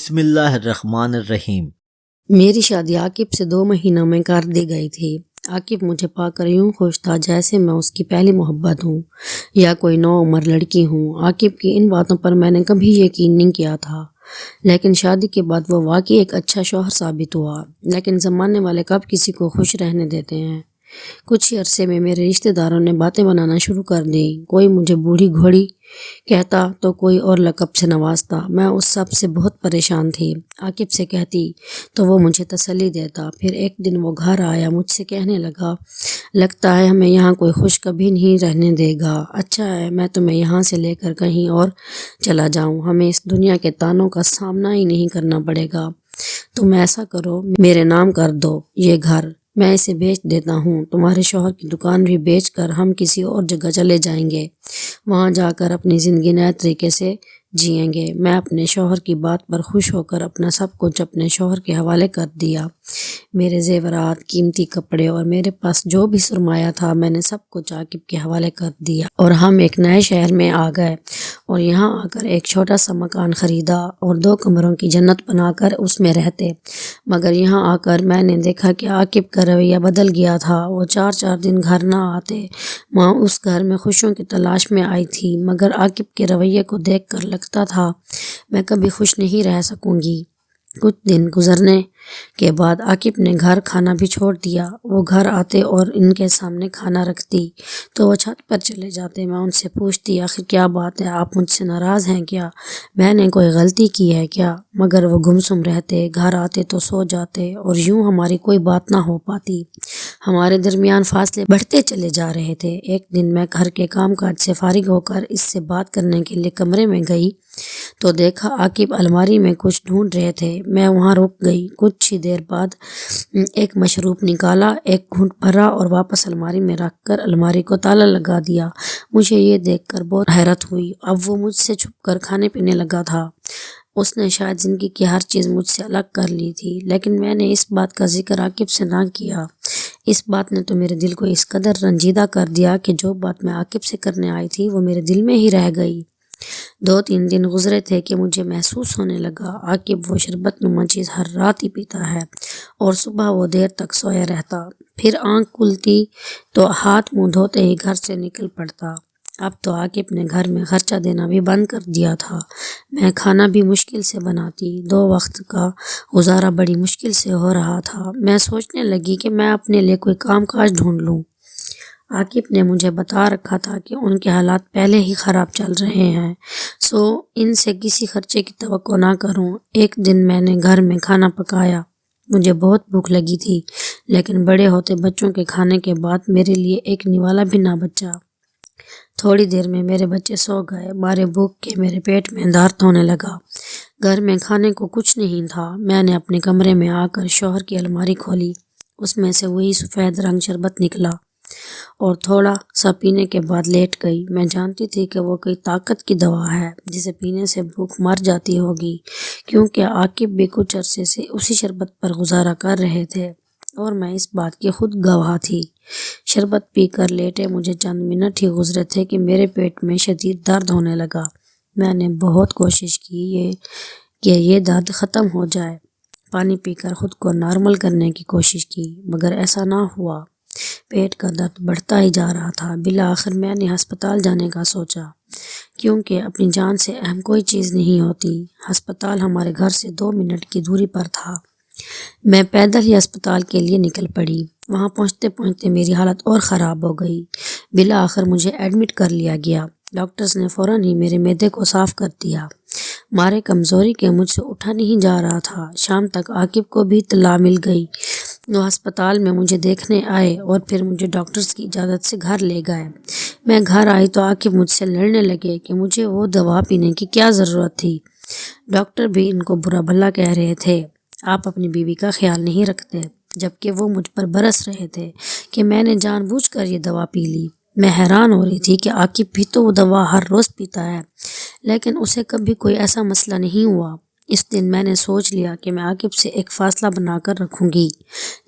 بسم اللہ الرحمن الرحیم۔ میری شادی عاقب سے 2 مہینوں میں کر دی گئی تھی۔ عاقب مجھے پا کر یوں خوش تھا جیسے میں اس کی پہلی محبت ہوں یا کوئی نو عمر لڑکی ہوں۔ عاقب کی ان باتوں پر میں نے کبھی یقین نہیں کیا تھا، لیکن شادی کے بعد وہ واقعی ایک اچھا شوہر ثابت ہوا۔ لیکن زمانے والے کب کسی کو خوش رہنے دیتے ہیں؟ کچھ ہی عرصے میں میرے رشتہ داروں نے باتیں بنانا شروع کر دیں۔ کوئی مجھے بوڑھی گھوڑی کہتا تو کوئی اور لقب سے نوازتا۔ میں اس سب سے بہت پریشان تھی۔ عاقب سے کہتی تو وہ مجھے تسلی دیتا۔ پھر ایک دن وہ گھر آیا، مجھ سے کہنے لگا، لگتا ہے ہمیں یہاں کوئی خوش کبھی نہیں رہنے دے گا۔ اچھا ہے میں تمہیں یہاں سے لے کر کہیں اور چلا جاؤں، ہمیں اس دنیا کے تانوں کا سامنا ہی نہیں کرنا پڑے گا۔ تم ایسا کرو، میرے نام کر دو یہ گھر، میں اسے بیچ دیتا ہوں۔ تمہارے شوہر کی دکان بھی بیچ کر ہم کسی اور جگہ چلے جائیں گے، وہاں جا کر اپنی زندگی نئے طریقے سے جئیں گے۔ میں اپنے شوہر کی بات پر خوش ہو کر اپنا سب کچھ اپنے شوہر کے حوالے کر دیا۔ میرے زیورات، قیمتی کپڑے اور میرے پاس جو بھی سرمایہ تھا، میں نے سب کچھ عاقب کے حوالے کر دیا، اور ہم ایک نئے شہر میں آ گئے اور یہاں آ کر ایک چھوٹا سا مکان خریدا اور 2 کمروں کی جنت بنا کر اس میں رہتے۔ مگر یہاں آ کر میں نے دیکھا کہ عاقب کا رویہ بدل گیا تھا۔ وہ 4 دن گھر نہ آتے۔ ماں اس گھر میں خوشیوں کی تلاش میں آئی تھی، مگر عاقب کے رویے کو دیکھ کر لگتا تھا میں کبھی خوش نہیں رہ سکوں گی۔ کچھ دن گزرنے کے بعد عاقب نے گھر کھانا بھی چھوڑ دیا۔ وہ گھر آتے اور ان کے سامنے کھانا رکھتی تو وہ چھت پر چلے جاتے۔ میں ان سے پوچھتی، آخر کیا بات ہے، آپ مجھ سے ناراض ہیں کیا؟ میں نے کوئی غلطی کی ہے کیا؟ مگر وہ گمسم رہتے، گھر آتے تو سو جاتے اور یوں ہماری کوئی بات نہ ہو پاتی۔ ہمارے درمیان فاصلے بڑھتے چلے جا رہے تھے۔ ایک دن میں گھر کے کام کاج سے فارغ ہو کر اس سے بات کرنے کے لیے کمرے میں گئی تو دیکھا عاقب الماری میں کچھ ڈھونڈ رہے تھے۔ میں وہاں رک گئی۔ کچھ ہی دیر بعد ایک مشروب نکالا، ایک گھونٹ بھرا اور واپس الماری میں رکھ کر الماری کو تالا لگا دیا۔ مجھے یہ دیکھ کر بہت حیرت ہوئی۔ اب وہ مجھ سے چھپ کر کھانے پینے لگا تھا۔ اس نے شاید زندگی کی ہر چیز مجھ سے الگ کر لی تھی، لیکن میں نے اس بات کا ذکر عاقب سے نہ کیا۔ اس بات نے تو میرے دل کو اس قدر رنجیدہ کر دیا کہ جو بات میں عاقب سے کرنے آئی تھی وہ میرے دل میں ہی رہ گئی۔ 2-3 دن گزرے تھے کہ مجھے محسوس ہونے لگا عاقب وہ شربت نما چیز ہر رات ہی پیتا ہے اور صبح وہ دیر تک سویا رہتا، پھر آنکھ کھلتی تو ہاتھ منہ دھوتے ہی گھر سے نکل پڑتا۔ اب تو عاقب نے گھر میں خرچہ دینا بھی بند کر دیا تھا۔ میں کھانا بھی مشکل سے بناتی، 2 وقت کا گزارا بڑی مشکل سے ہو رہا تھا۔ میں سوچنے لگی کہ میں اپنے لیے کوئی کام کاج ڈھونڈ لوں۔ عاقب نے مجھے بتا رکھا تھا کہ ان کے حالات پہلے ہی خراب چل رہے ہیں، سو ان سے کسی خرچے کی توقع نہ کروں۔ ایک دن میں نے گھر میں کھانا پکایا۔ مجھے بہت بھوک لگی تھی، لیکن بڑے ہوتے بچوں کے کھانے کے بعد میرے لیے ایک نوالا بھی نہ بچا۔ تھوڑی دیر میں میرے بچے سو گئے۔ مارے بھوک کے میرے پیٹ میں درد ہونے لگا۔ گھر میں کھانے کو کچھ نہیں تھا۔ میں نے اپنے کمرے میں آ کر شوہر کی الماری کھولی، اس میں سے وہی سفید رنگ شربت نکلا اور تھوڑا سا پینے کے بعد لیٹ گئی۔ میں جانتی تھی کہ وہ کوئی طاقت کی دوا ہے جسے پینے سے بھوک مر جاتی ہوگی، کیونکہ عاقب بھی کچھ عرصے سے اسی شربت پر گزارا کر رہے تھے اور میں اس بات کی خود گواہ تھی۔ شربت پی کر لیٹے مجھے چند منٹ ہی گزرے تھے کہ میرے پیٹ میں شدید درد ہونے لگا۔ میں نے بہت کوشش کی کہ یہ درد ختم ہو جائے۔ پانی پی کر خود کو نارمل کرنے کی کوشش کی، مگر ایسا نہ ہوا۔ پیٹ کا درد بڑھتا ہی جا رہا تھا۔ بالآخر میں نے ہسپتال جانے کا سوچا، کیونکہ اپنی جان سے اہم کوئی چیز نہیں ہوتی۔ ہسپتال ہمارے گھر سے 2 منٹ کی دوری پر تھا۔ میں پیدل ہی ہسپتال کے لیے نکل پڑی۔ وہاں پہنچتے پہنچتے میری حالت اور خراب ہو گئی۔ بالآخر مجھے ایڈمٹ کر لیا گیا۔ ڈاکٹرز نے فوراً ہی میرے معدے کو صاف کر دیا۔ مارے کمزوری کے مجھ سے اٹھا نہیں جا رہا تھا۔ شام تک عاقب کو بھی اطلاع مل گئی۔ وہ ہسپتال میں مجھے دیکھنے آئے اور پھر مجھے ڈاکٹرز کی اجازت سے گھر لے گئے۔ میں گھر آئی تو عاقب مجھ سے لڑنے لگے کہ مجھے وہ دوا پینے کی کیا ضرورت تھی۔ ڈاکٹر بھی ان کو برا بھلا کہہ رہے تھے، آپ اپنی بیوی کا خیال نہیں رکھتے، جبکہ وہ مجھ پر برس رہے تھے کہ میں نے جان بوجھ کر یہ دوا پی لی۔ میں حیران ہو رہی تھی کہ عاقب بھی تو وہ دوا ہر روز پیتا ہے، لیکن اسے کبھی کوئی ایسا مسئلہ نہیں ہوا۔ اس دن میں نے سوچ لیا کہ میں عاقب سے ایک فاصلہ بنا کر رکھوں گی،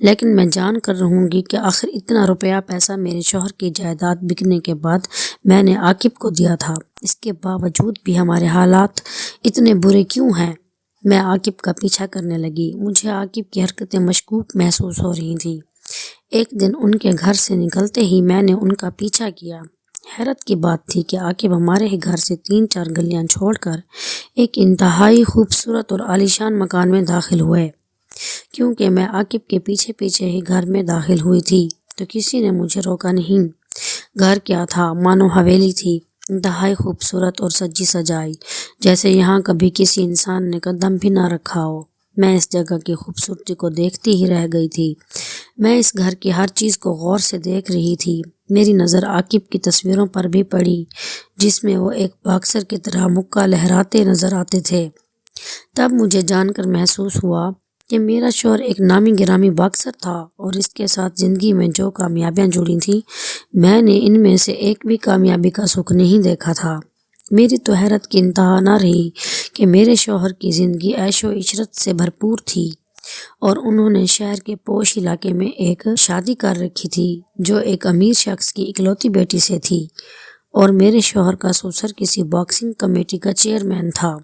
لیکن میں جان کر رہوں گی کہ آخر اتنا روپیہ پیسہ میرے شوہر کی جائیداد بکنے کے بعد میں نے عاقب کو دیا تھا۔ اس کے باوجود بھی ہمارے حالات اتنے برے کیوں ہیں؟ میں عاقب کا پیچھا کرنے لگی۔ مجھے عاقب کی حرکتیں مشکوک محسوس ہو رہی تھیں۔ ایک دن ان کے گھر سے نکلتے ہی میں نے ان کا پیچھا کیا۔ حیرت کی بات تھی کہ عاقب ہمارے ہی گھر سے 3-4 گلیاں چھوڑ کر ایک انتہائی خوبصورت اور عالیشان مکان میں داخل ہوئے۔ کیونکہ میں عاقب کے پیچھے پیچھے ہی گھر میں داخل ہوئی تھی تو کسی نے مجھے روکا نہیں۔ گھر کیا تھا؟ مانو حویلی تھی، انتہائی خوبصورت اور سجی سجائی، جیسے یہاں کبھی کسی انسان نے قدم بھی نہ رکھا ہو۔ میں اس جگہ کی خوبصورتی کو دیکھتی ہی رہ گئی تھی۔ میں اس گھر کی ہر چیز کو غور سے دیکھ رہی تھی۔ میری نظر عاقب کی تصویروں پر بھی پڑی جس میں وہ ایک باکسر کی طرح مکہ لہراتے نظر آتے تھے۔ تب مجھے جان کر محسوس ہوا کہ میرا شوہر ایک نامی گرامی باکسر تھا اور اس کے ساتھ زندگی میں جو کامیابیاں جڑی تھیں میں نے ان میں سے ایک بھی کامیابی کا سکھ نہیں دیکھا تھا۔ میری تو حیرت کی انتہا نہ رہی کہ میرے شوہر کی زندگی عیش و عشرت سے بھرپور تھی اور انہوں نے شہر کے پوش علاقے میں ایک شادی کر رکھی تھی جو ایک امیر شخص کی اکلوتی بیٹی سے تھی، اور میرے شوہر کا سسر کسی باکسنگ کمیٹی کا چیئرمین تھا۔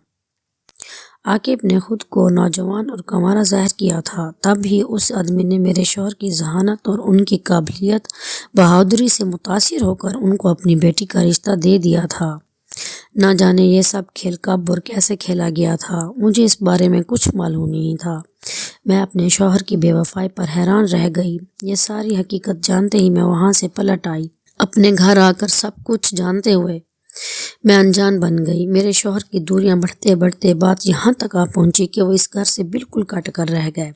عاقب نے خود کو نوجوان اور کنوارا ظاہر کیا تھا، تب بھی اس آدمی نے میرے شوہر کی ذہانت اور ان کی قابلیت بہادری سے متاثر ہو کر ان کو اپنی بیٹی کا رشتہ دے دیا تھا۔ نہ جانے یہ سب کھیل کب اور کیسے کھیلا گیا تھا، مجھے اس بارے میں کچھ معلوم نہیں تھا۔ میں اپنے شوہر کی بے وفائی پر حیران رہ گئی۔ یہ ساری حقیقت جانتے ہی میں وہاں سے پلٹ آئی۔ اپنے گھر آ کر سب کچھ جانتے ہوئے میں انجان بن گئی۔ میرے شوہر کی دوریاں بڑھتے بڑھتے بات یہاں تک آ پہنچی کہ وہ اس گھر سے بالکل کٹ کر رہ گئے۔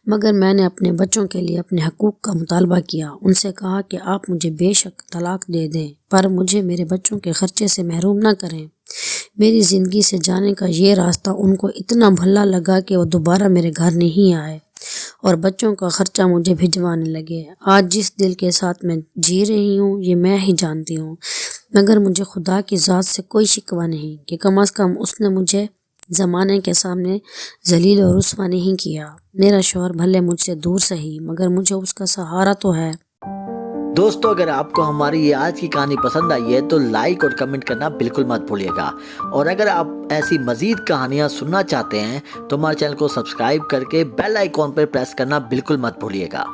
مگر میں نے اپنے بچوں کے لیے اپنے حقوق کا مطالبہ کیا۔ ان سے کہا کہ آپ مجھے بے شک طلاق دے دیں پر مجھے میرے بچوں کے خرچے سے محروم نہ کریں۔ میری زندگی سے جانے کا یہ راستہ ان کو اتنا بھلا لگا کہ وہ دوبارہ میرے گھر نہیں آئے اور بچوں کا خرچہ مجھے بھجوانے لگے۔ آج جس دل کے ساتھ میں جی رہی ہوں یہ میں ہی جانتی ہوں، مگر مجھے خدا کی ذات سے کوئی شکوہ نہیں کہ کم از کم اس نے مجھے زمانے کے سامنے ذلیل اور رسوا نہیں کیا۔ میرا شوہر بھلے مجھ سے دور سہی مگر مجھے اس کا سہارا تو ہے۔ دوستو اگر آپ کو ہماری یہ آج کی کہانی پسند آئی ہے تو لائک اور کمنٹ کرنا بالکل مت بھولیے گا، اور اگر آپ ایسی مزید کہانیاں سننا چاہتے ہیں تو ہمارے چینل کو سبسکرائب کر کے بیل آئیکن پر پریس کرنا بالکل مت بھولیے گا۔